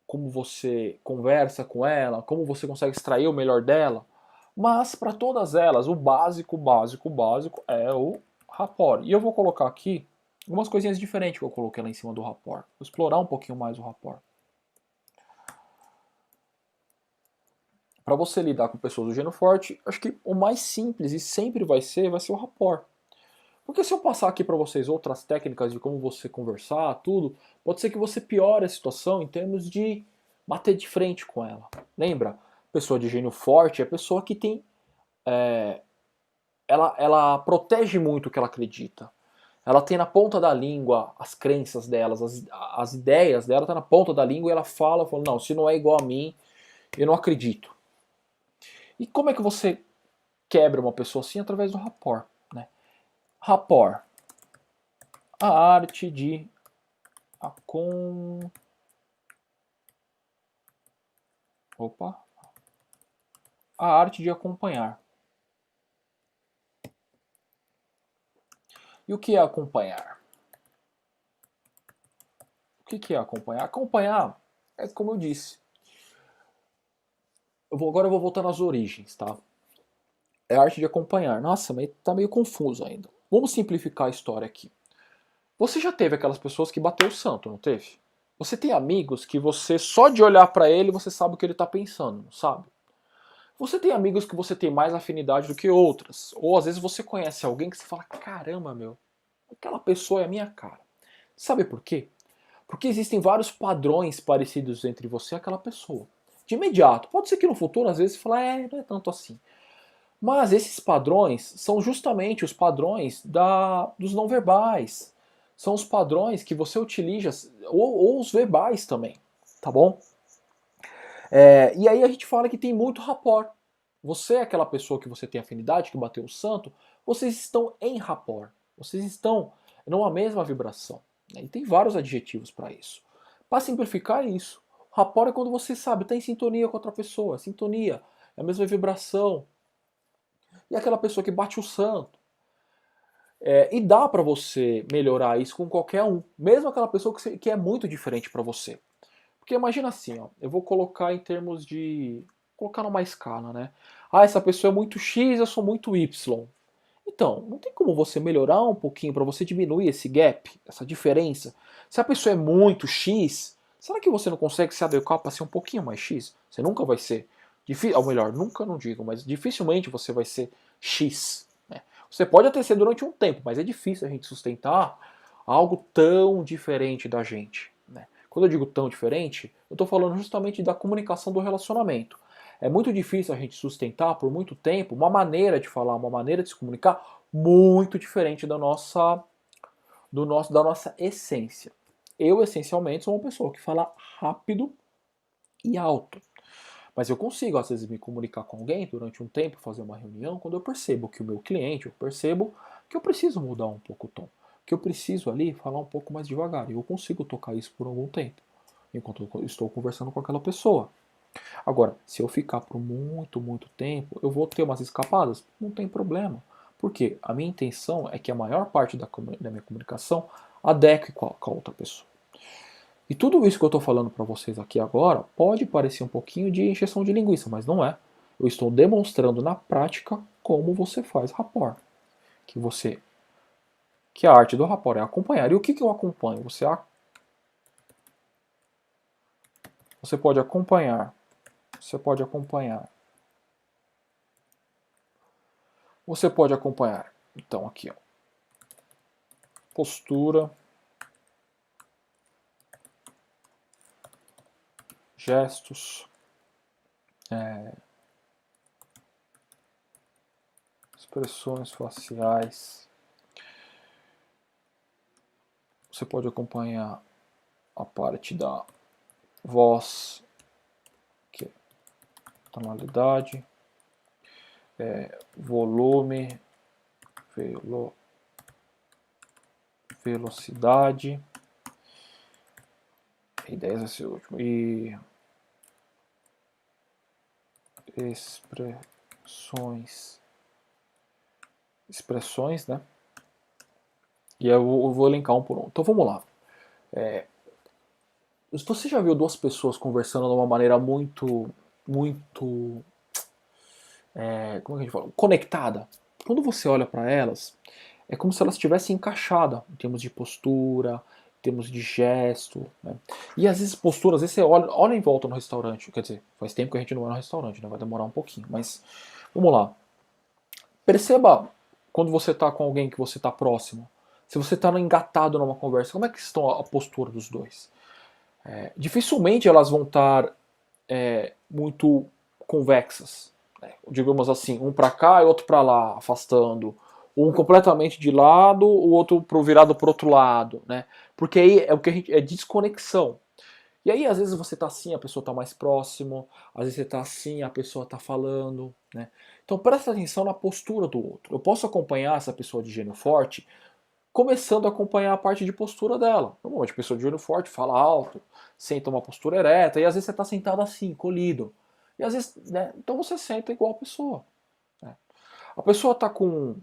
como você conversa com ela, como você consegue extrair o melhor dela. Mas para todas elas, o básico é o rapport. E eu vou colocar aqui algumas coisinhas diferentes que eu coloquei lá em cima do rapport. Vou explorar um pouquinho mais o rapport. Para você lidar com pessoas do gênio forte, acho que o mais simples e sempre vai ser o rapport. Porque se eu passar aqui para vocês outras técnicas de como você conversar, tudo, pode ser que você piore a situação em termos de bater de frente com ela. Lembra? Pessoa de gênio forte é a pessoa que tem. Ela protege muito o que ela acredita. Ela tem na ponta da língua as crenças delas, as ideias dela, tá na ponta da língua e ela fala, não, se não é igual a mim, eu não acredito. E como é que você quebra uma pessoa assim? Através do rapport. Né? Rapport. A arte de a arte de acompanhar. E o que é acompanhar? O que é acompanhar? Acompanhar é como eu disse. Agora eu vou voltar nas origens, tá? É a arte de acompanhar. Nossa, mas tá meio confuso ainda. Vamos simplificar a história aqui. Você já teve aquelas pessoas que bateu o santo, não teve? Você tem amigos que você, só de olhar para ele, você sabe o que ele tá pensando, não sabe? Você tem amigos que você tem mais afinidade do que outras. Ou às vezes você conhece alguém que você fala, caramba, meu, aquela pessoa é a minha cara. Sabe por quê? Porque existem vários padrões parecidos entre você e aquela pessoa. De imediato. Pode ser que no futuro, às vezes, você fale, não é tanto assim. Mas esses padrões são justamente os padrões dos não verbais. São os padrões que você utiliza, ou os verbais também. Tá bom? E aí a gente fala que tem muito rapport. Você é aquela pessoa que você tem afinidade, que bateu o santo, vocês estão em rapport. Vocês estão numa mesma vibração. Né? E tem vários adjetivos para isso. Para simplificar isso, rapport é quando você sabe, está em sintonia com outra pessoa. Sintonia, é a mesma vibração. E aquela pessoa que bate o santo. E dá para você melhorar isso com qualquer um. Mesmo aquela pessoa que é muito diferente para você. Porque imagina assim, ó, eu vou colocar em termos de... colocar numa escala, né? Ah, essa pessoa é muito X, eu sou muito Y. Então, não tem como você melhorar um pouquinho para você diminuir esse gap, essa diferença? Se a pessoa é muito X, será que você não consegue se adequar para ser um pouquinho mais X? Você nunca vai ser. Ou melhor, nunca não digo, mas dificilmente você vai ser X. Né? Você pode até ser durante um tempo, mas é difícil a gente sustentar algo tão diferente da gente. Né? Quando eu digo tão diferente, eu estou falando justamente da comunicação do relacionamento. É muito difícil a gente sustentar por muito tempo uma maneira de falar, uma maneira de se comunicar muito diferente da nossa essência. Eu, essencialmente, sou uma pessoa que fala rápido e alto. Mas eu consigo, às vezes, me comunicar com alguém durante um tempo, fazer uma reunião, quando eu percebo que o meu cliente, eu percebo que eu preciso mudar um pouco o tom. Que eu preciso ali falar um pouco mais devagar. E eu consigo tocar isso por algum tempo, enquanto eu estou conversando com aquela pessoa. Agora, se eu ficar por muito, muito tempo, eu vou ter umas escapadas? Não tem problema. Porque a minha intenção é que a maior parte da minha comunicação adeque com a outra pessoa. E tudo isso que eu estou falando para vocês aqui agora pode parecer um pouquinho de encheção de linguiça, mas não é. Eu estou demonstrando na prática como você faz rapport. Que a arte do rapport é acompanhar. E o que eu acompanho? Você pode acompanhar. Você pode acompanhar. Você pode acompanhar. Então aqui, ó. Postura, gestos, expressões faciais. Você pode acompanhar a parte da voz, que é tonalidade, volume, velocidade. E 10 vai ser o último. E expressões, né? E eu vou elencar um por um. Então vamos lá. Você já viu duas pessoas conversando de uma maneira muito, como é que a gente fala? Conectada? Quando você olha para elas, é como se elas estivessem encaixadas em termos de postura, em termos de gesto, né? E às vezes postura, às vezes você olha em volta no restaurante, quer dizer, faz tempo que a gente não vai no restaurante, né? Vai demorar um pouquinho, mas vamos lá. Perceba quando você está com alguém que você está próximo, se você está engatado numa conversa, como é que estão a postura dos dois? Dificilmente elas vão estar muito convexas, né? Digamos assim, um para cá e outro para lá, afastando, um completamente de lado, o outro virado para o outro lado, né? Porque aí é o que a gente é desconexão. E aí às vezes você tá assim, a pessoa tá mais próximo, às vezes você tá assim, a pessoa tá falando, né? Então presta atenção na postura do outro. Eu posso acompanhar essa pessoa de gênio forte começando a acompanhar a parte de postura dela. Normalmente a pessoa de olho forte fala alto, senta uma postura ereta, e às vezes você está sentado assim, colhido. E às vezes, né, então você senta igual a pessoa. Né? A pessoa está com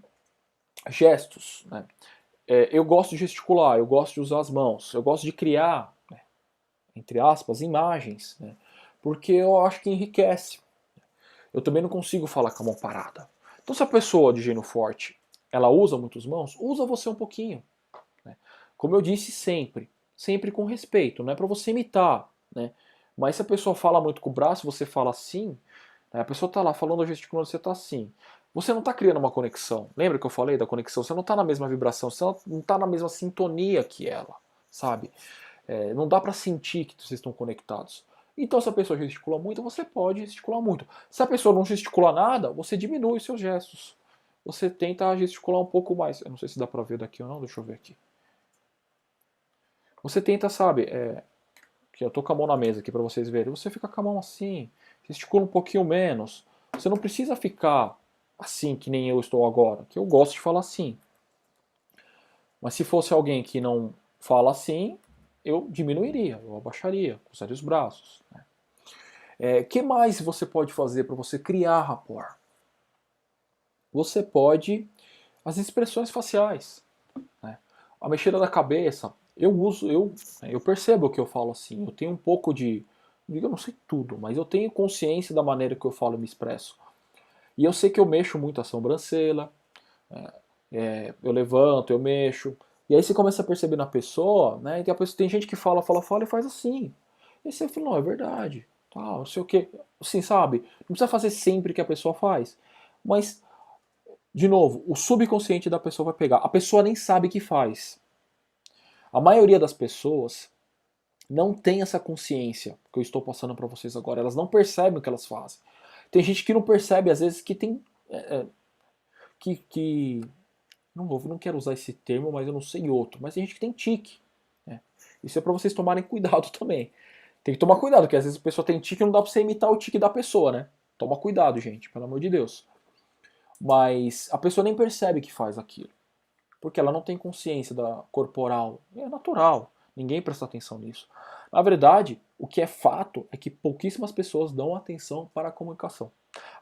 gestos, né? Eu gosto de gesticular, eu gosto de usar as mãos, eu gosto de criar, né, entre aspas, imagens, né? Porque eu acho que enriquece. Eu também não consigo falar com a mão parada. Então se a pessoa de gênio forte, ela usa muitas mãos, usa você um pouquinho. Né? Como eu disse sempre, sempre com respeito, não é para você imitar, né? Mas se a pessoa fala muito com o braço, você fala assim, né? A pessoa está lá falando, gesticulando, você está assim. Você não está criando uma conexão. Lembra que eu falei da conexão? Você não está na mesma vibração, você não está na mesma sintonia que ela, sabe? Não dá para sentir que vocês estão conectados. Então, se a pessoa gesticula muito, você pode gesticular muito. Se a pessoa não gesticula nada, você diminui os seus gestos. Você tenta gesticular um pouco mais. Eu não sei se dá para ver daqui ou não, deixa eu ver aqui. Você tenta, sabe, que eu tô com a mão na mesa aqui para vocês verem. Você fica com a mão assim, gesticula um pouquinho menos. Você não precisa ficar assim que nem eu estou agora, que eu gosto de falar assim. Mas se fosse alguém que não fala assim, eu diminuiria, eu abaixaria, cruzaria os braços. Né? Que mais você pode fazer para você criar rapport? Você pode as expressões faciais, né? A mexida da cabeça. Eu percebo que eu falo assim. Eu tenho um pouco de, eu não sei tudo, mas eu tenho consciência da maneira que eu falo e me expresso. E eu sei que eu mexo muito a sobrancelha, Eu levanto, eu mexo. E aí você começa a perceber na pessoa, né? Que a pessoa, tem gente que fala, fala, fala e faz assim. E aí você fala, não, é verdade. Tal, não sei o quê. Assim, sabe? Não precisa fazer sempre que a pessoa faz. Mas, de novo, o subconsciente da pessoa vai pegar. A pessoa nem sabe que faz. A maioria das pessoas não tem essa consciência que eu estou passando para vocês agora. Elas não percebem o que elas fazem. Tem gente que não percebe, às vezes, que tem. Que não quero usar esse termo, mas eu não sei outro. Mas tem gente que tem tique. Né? Isso é para vocês tomarem cuidado também. Tem que tomar cuidado, porque às vezes a pessoa tem tique e não dá pra você imitar o tique da pessoa, né? Toma cuidado, gente, pelo amor de Deus. Mas a pessoa nem percebe que faz aquilo. Porque ela não tem consciência da corporal. É natural. Ninguém presta atenção nisso. Na verdade, o que é fato é que pouquíssimas pessoas dão atenção para a comunicação.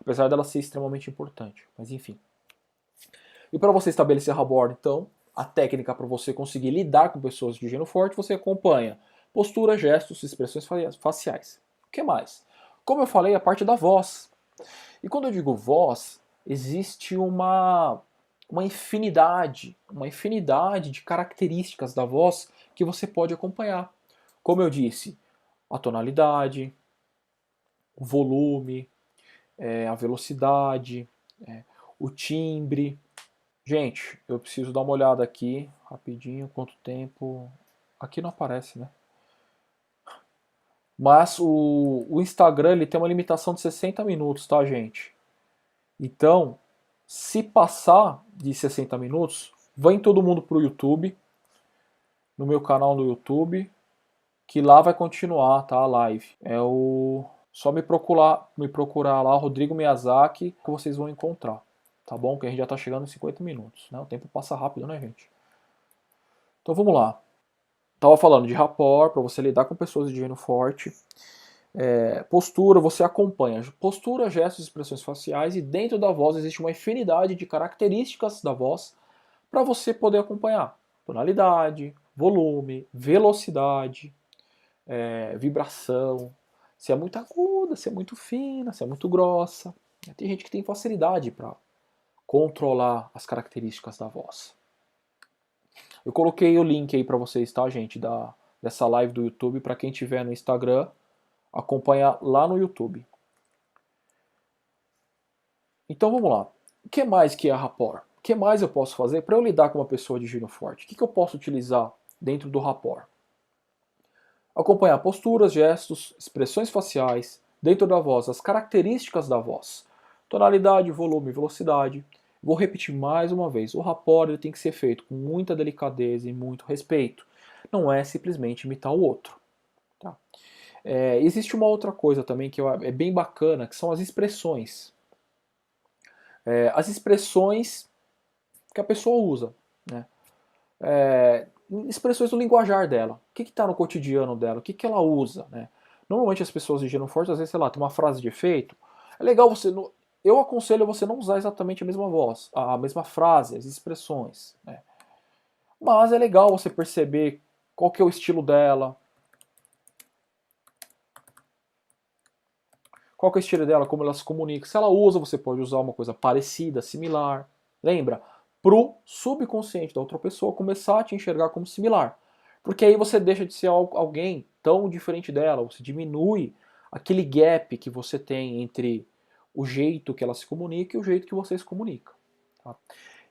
Apesar dela ser extremamente importante. Mas enfim. E para você estabelecer rapport, então, a técnica para você conseguir lidar com pessoas de gênio forte, você acompanha postura, gestos, expressões faciais. O que mais? Como eu falei, a parte da voz. E quando eu digo voz, existe uma infinidade de características da voz que você pode acompanhar. Como eu disse, a tonalidade, o volume, a velocidade, o timbre. Gente, eu preciso dar uma olhada aqui, rapidinho, quanto tempo. Aqui não aparece, né? Mas o Instagram ele tem uma limitação de 60 minutos, tá, gente? Então, se passar de 60 minutos, vem todo mundo pro YouTube, no meu canal no YouTube, que lá vai continuar, tá, a live. É o só me procurar lá Rodrigo Miyazaki que vocês vão encontrar. Tá bom? Que a gente já tá chegando em 50 minutos, né? O tempo passa rápido, né, gente? Então vamos lá. Tava falando de rapport, para você lidar com pessoas de gênio forte. Postura, você acompanha. Postura, gestos, expressões faciais, e dentro da voz existe uma infinidade de características da voz para você poder acompanhar. Tonalidade, volume, velocidade, vibração, se é muito aguda, se é muito fina, se é muito grossa. Tem gente que tem facilidade para controlar as características da voz. Eu coloquei o link aí para vocês, tá, gente, dessa live do YouTube, para quem tiver no Instagram, acompanhar lá no YouTube. Então vamos lá. O que mais que é rapport? O que mais eu posso fazer para eu lidar com uma pessoa de gênio forte? O que eu posso utilizar dentro do rapport? Acompanhar posturas, gestos, expressões faciais, dentro da voz, as características da voz, tonalidade, volume, velocidade. Vou repetir mais uma vez, o rapport ele tem que ser feito com muita delicadeza e muito respeito. Não é simplesmente imitar o outro. Tá? Existe uma outra coisa também que é bem bacana, que são as expressões. As expressões que a pessoa usa. Né? Expressões do linguajar dela. O que está no cotidiano dela? O que ela usa? Né? Normalmente as pessoas de gênio forte, às vezes, sei lá, tem uma frase de efeito. É legal você. Eu aconselho você não usar exatamente a mesma voz, a mesma frase, as expressões. Né? Mas é legal você perceber qual que é o estilo dela. Qual que é o estilo dela, como ela se comunica. Se ela usa, você pode usar uma coisa parecida, similar. Lembra? Pro subconsciente da outra pessoa começar a te enxergar como similar. Porque aí você deixa de ser alguém tão diferente dela, você diminui aquele gap que você tem entre o jeito que ela se comunica e o jeito que você se comunica. Tá?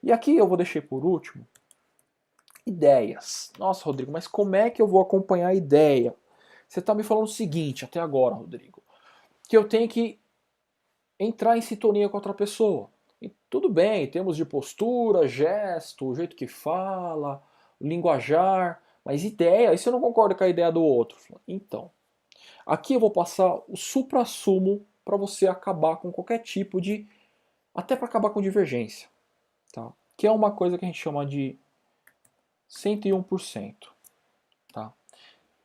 E aqui eu vou deixar por último ideias. Nossa, Rodrigo, mas como é que eu vou acompanhar a ideia? Você está me falando o seguinte até agora, Rodrigo, que eu tenho que entrar em sintonia com outra pessoa. E tudo bem, em termos de postura, gesto, o jeito que fala, linguajar, mas ideia, e se eu não concordo com a ideia do outro? Então, aqui eu vou passar o suprassumo para você acabar com qualquer tipo de. Até para acabar com divergência. Tá? Que é uma coisa que a gente chama de 101%. Tá? O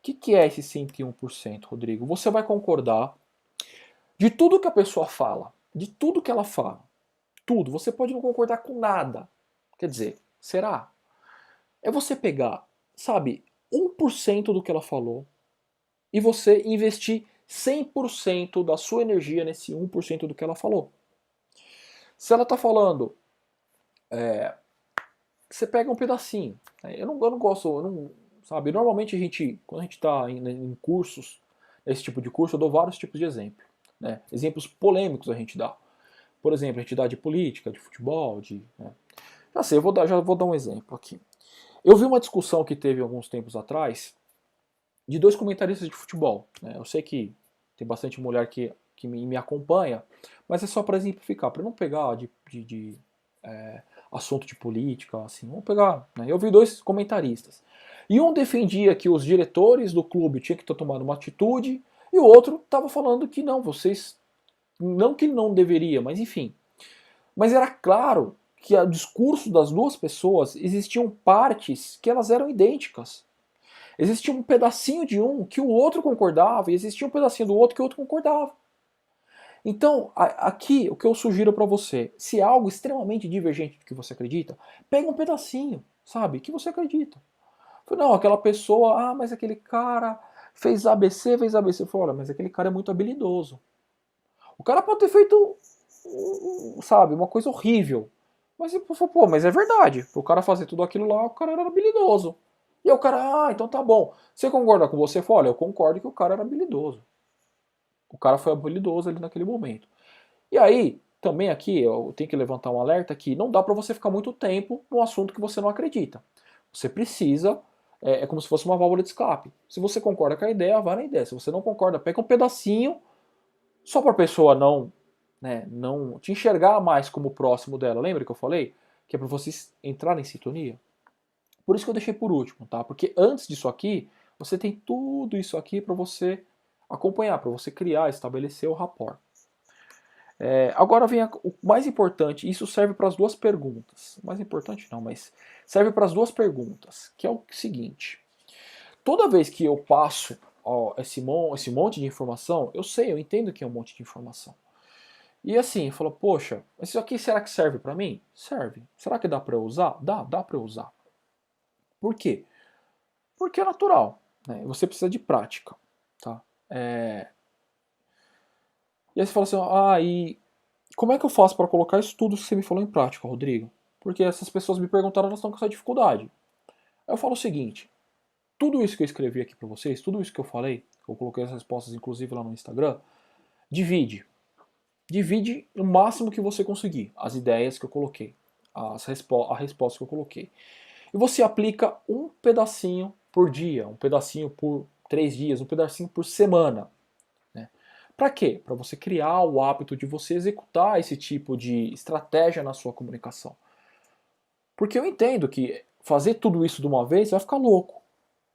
que é esse 101%, Rodrigo? Você vai concordar de tudo que a pessoa fala, de tudo que ela fala. Tudo. Você pode não concordar com nada. Quer dizer, será? É você pegar, sabe, 1% do que ela falou e você investir 100% da sua energia nesse 1% do que ela falou. Se ela está falando você pega um pedacinho. Eu não gosto, sabe? Normalmente quando a gente está em cursos, esse tipo de curso, eu dou vários tipos de exemplo. Né? Exemplos polêmicos a gente dá. Por exemplo, a gente dá de política, de futebol, né? Já sei, já vou dar um exemplo aqui. Eu vi uma discussão que teve alguns tempos atrás de dois comentaristas de futebol. Né? Eu sei que tem bastante mulher que me acompanha, mas é só para exemplificar, para não pegar assunto de política, assim. Vamos pegar. Né? Eu vi dois comentaristas. E um defendia que os diretores do clube tinham que estar tomando uma atitude, e o outro estava falando que não, vocês. Não que não deveria, mas enfim. Mas era claro que o discurso das duas pessoas existiam partes que elas eram idênticas. Existia um pedacinho de um que o outro concordava e existia um pedacinho do outro que o outro concordava. Então, aqui, o que eu sugiro para você, se é algo extremamente divergente do que você acredita, pega um pedacinho, sabe, que você acredita. Não, aquela pessoa, mas aquele cara fez ABC, fez ABC. Olha, mas aquele cara é muito habilidoso. O cara pode ter feito, sabe, uma coisa horrível. Mas, pô, mas é verdade. O cara fazer tudo aquilo lá, o cara era habilidoso. E aí o cara, então tá bom. Você concorda com você? Olha, eu concordo que o cara era habilidoso. O cara foi habilidoso ali naquele momento. E aí, também aqui, eu tenho que levantar um alerta que não dá para você ficar muito tempo num assunto que você não acredita. Você precisa, é como se fosse uma válvula de escape. Se você concorda com a ideia, vai na ideia. Se você não concorda, pega um pedacinho, só para a pessoa não te enxergar mais como próximo dela. Lembra que eu falei? Que é para vocês entrarem em sintonia? Por isso que eu deixei por último, tá? Porque antes disso aqui, você tem tudo isso aqui para você acompanhar, para você criar, estabelecer o rapport. Agora vem o mais importante, isso serve para as duas perguntas. Mais importante não, mas serve para as duas perguntas, que é o seguinte. Toda vez que eu passo esse monte de informação, eu sei, eu entendo que é um monte de informação. E assim, eu falo, poxa, isso aqui será que serve para mim? Serve. Será que dá para eu usar? Dá para eu usar. Por quê? Porque é natural. Né? Você precisa de prática. Tá? E aí você fala assim, e como é que eu faço para colocar isso tudo que você me falou em prática, Rodrigo? Porque essas pessoas me perguntaram, elas estão com essa dificuldade. Aí eu falo o seguinte, tudo isso que eu escrevi aqui para vocês, tudo isso que eu falei, eu coloquei as respostas inclusive lá no Instagram, divide. Divide o máximo que você conseguir, as ideias que eu coloquei, a resposta que eu coloquei. E você aplica um pedacinho por dia, um pedacinho por 3 dias, um pedacinho por semana. Né? Para quê? Para você criar o hábito de você executar esse tipo de estratégia na sua comunicação. Porque eu entendo que fazer tudo isso de uma vez, você vai ficar louco.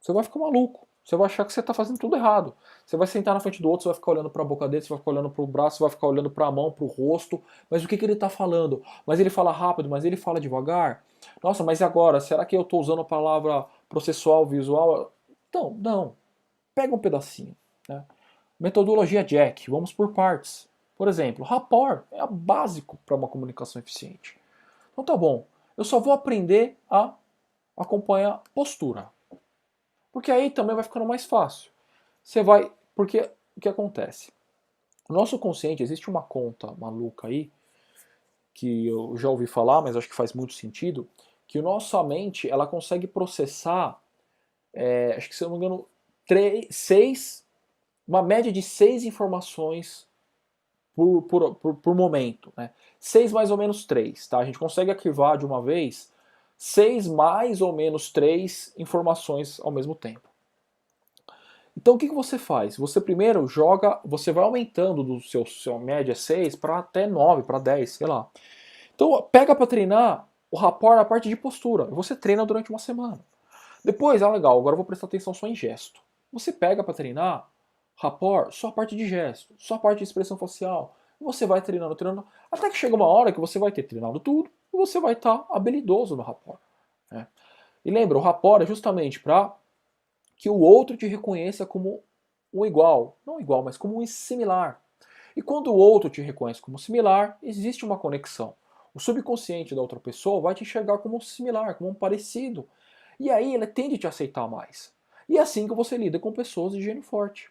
Você vai ficar maluco. Você vai achar que você está fazendo tudo errado. Você vai sentar na frente do outro, você vai ficar olhando para a boca dele, você vai ficar olhando para o braço, você vai ficar olhando para a mão, para o rosto. Mas o que ele está falando? Mas ele fala rápido, mas ele fala devagar? Nossa, mas e agora? Será que eu estou usando a palavra processual, visual? Então, não. Pega um pedacinho. Né? Metodologia Jack, vamos por partes. Por exemplo, rapport é básico para uma comunicação eficiente. Então tá bom, eu só vou aprender a acompanhar postura. Porque aí também vai ficando mais fácil. Você vai. Porque o que acontece? No nosso consciente existe uma conta maluca aí, que eu já ouvi falar, mas acho que faz muito sentido, que a nossa mente ela consegue processar, acho que se eu não me engano, uma média de 6 informações por momento. Né? 6 mais ou menos 3. Tá? A gente consegue arquivar de uma vez 6 mais ou menos 3 informações ao mesmo tempo. Então o que você faz? Você primeiro joga, você vai aumentando do seu média 6 para até 9, para 10, sei lá. Então pega para treinar o rapport na parte de postura. Você treina durante uma semana. Depois, legal, agora eu vou prestar atenção só em gesto. Você pega para treinar rapport, só a parte de gesto, só a parte de expressão facial. Você vai treinando, treinando, até que chega uma hora que você vai ter treinado tudo e você vai estar habilidoso no rapport. Né? E lembra, o rapport é justamente para que o outro te reconheça como um igual. Não igual, mas como um similar. E quando o outro te reconhece como similar, existe uma conexão. O subconsciente da outra pessoa vai te enxergar como um similar, como um parecido. E aí ele tende a te aceitar mais. E é assim que você lida com pessoas de gênio forte.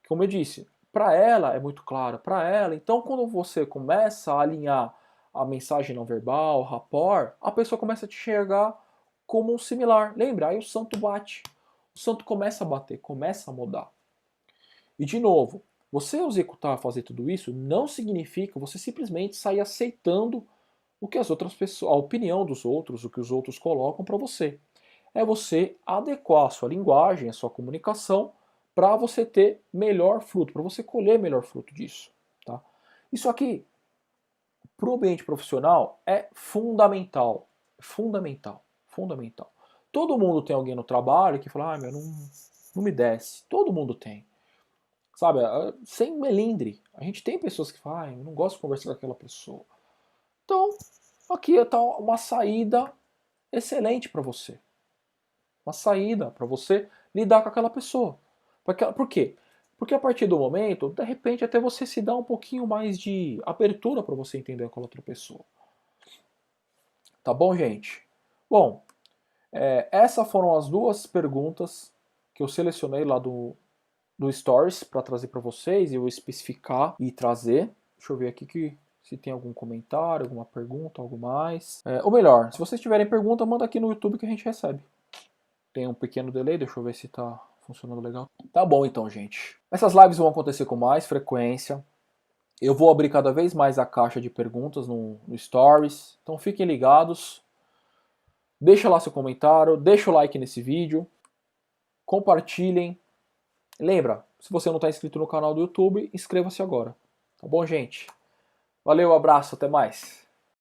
Como eu disse, para ela é muito claro, para ela. Então quando você começa a alinhar a mensagem não verbal, o rapport, a pessoa começa a te enxergar como um similar. Lembra? Aí o santo bate. O santo começa a bater, começa a mudar. E de novo, você executar, fazer tudo isso não significa você simplesmente sair aceitando o que as outras pessoas, a opinião dos outros, o que os outros colocam para você. É você adequar a sua linguagem, a sua comunicação, para você ter melhor fruto, para você colher melhor fruto disso. Tá? Isso aqui, para o ambiente profissional, é fundamental. Fundamental. Fundamental. Todo mundo tem alguém no trabalho que fala, não me desce. Todo mundo tem. Sabe, sem melindre. A gente tem pessoas que falam, eu não gosto de conversar com aquela pessoa. Então, aqui está uma saída excelente para você. Uma saída para você lidar com aquela pessoa. Por quê? Porque a partir do momento, de repente, até você se dá um pouquinho mais de abertura para você entender aquela outra pessoa. Tá bom, gente? Bom, essas foram as duas perguntas que eu selecionei lá do Stories para trazer para vocês e eu especificar e trazer. Deixa eu ver aqui se tem algum comentário, alguma pergunta, algo mais. Ou melhor, se vocês tiverem pergunta, manda aqui no YouTube que a gente recebe. Tem um pequeno delay, deixa eu ver se tá funcionando legal. Tá bom então, gente. Essas lives vão acontecer com mais frequência. Eu vou abrir cada vez mais a caixa de perguntas no Stories. Então fiquem ligados. Deixa lá seu comentário, deixa o like nesse vídeo. Compartilhem. Lembra, se você não está inscrito no canal do YouTube, inscreva-se agora. Tá bom, gente? Valeu, abraço, até mais.